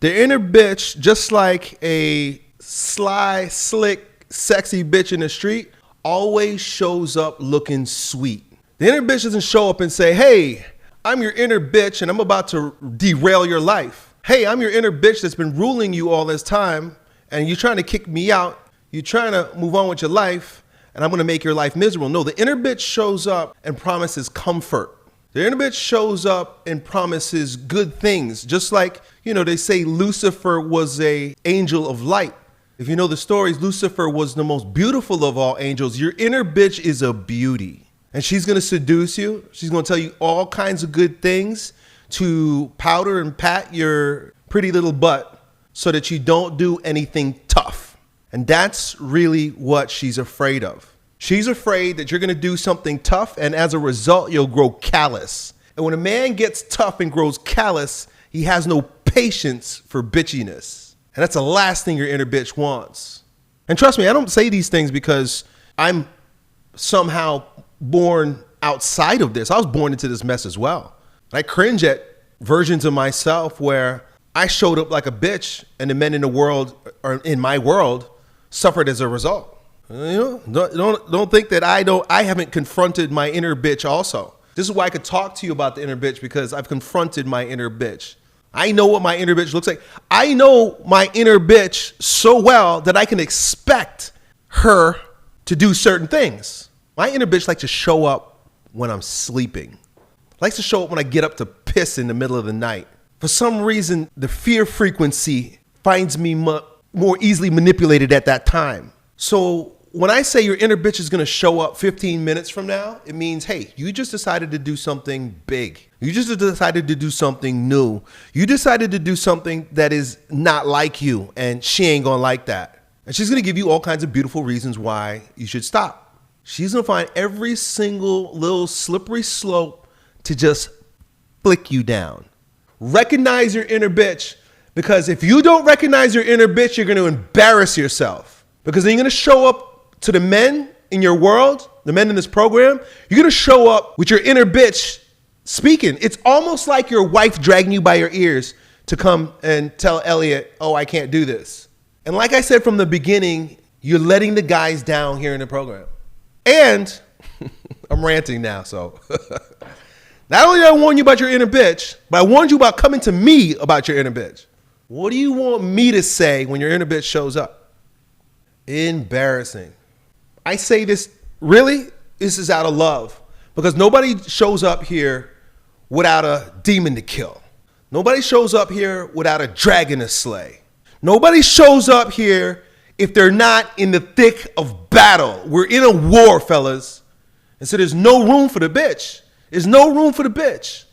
The inner bitch, just like a sly, slick, sexy bitch in the street, always shows up looking sweet. The inner bitch doesn't show up and say, hey, I'm your inner bitch and I'm about to derail your life. Hey, I'm your inner bitch that's been ruling you all this time and you're trying to kick me out. You're trying to move on with your life and I'm going to make your life miserable. No, the inner bitch shows up and promises comfort. The inner bitch shows up and promises good things. Just like, they say Lucifer was an angel of light. If you know the stories, Lucifer was the most beautiful of all angels. Your inner bitch is a beauty. And she's going to seduce you. She's going to tell you all kinds of good things to powder and pat your pretty little butt so that you don't do anything tough. And that's really what she's afraid of. She's afraid that you're going to do something tough, and as a result, you'll grow callous. And when a man gets tough and grows callous, he has no patience for bitchiness. And that's the last thing your inner bitch wants. And trust me, I don't say these things because I'm somehow born outside of this. I was born into this mess as well. I cringe at versions of myself where I showed up like a bitch and the men in the world, or in my world, suffered as a result. Don't think that I haven't confronted my inner bitch also. This is why I could talk to you about the inner bitch, because I've confronted my inner bitch. I know what my inner bitch looks like. I know my inner bitch so well that I can expect her to do certain things. My inner bitch likes to show up when I'm sleeping. Likes to show up when I get up to piss in the middle of the night. For some reason, the fear frequency finds me more easily manipulated at that time. So when I say your inner bitch is going to show up 15 minutes from now, it means, hey, you just decided to do something big. You just decided to do something new. You decided to do something that is not like you, and she ain't going to like that. And she's going to give you all kinds of beautiful reasons why you should stop. She's going to find every single little slippery slope to just flick you down. Recognize your inner bitch, because if you don't recognize your inner bitch, you're going to embarrass yourself. Because then you're going to show up to the men in your world, the men in this program, you're going to show up with your inner bitch speaking. It's almost like your wife dragging you by your ears to come and tell Elliott, oh, I can't do this. And like I said from the beginning, you're letting the guys down here in the program. And I'm ranting now, so not only did I warn you about your inner bitch, but I warned you about coming to me about your inner bitch. What do you want me to say when your inner bitch shows up? Embarrassing. I say this, really, this is out of love, because nobody shows up here without a demon to kill. Nobody shows up here without a dragon to slay. Nobody shows up here if they're not in the thick of battle. We're in a war, fellas. And so there's no room for the bitch. There's no room for the bitch.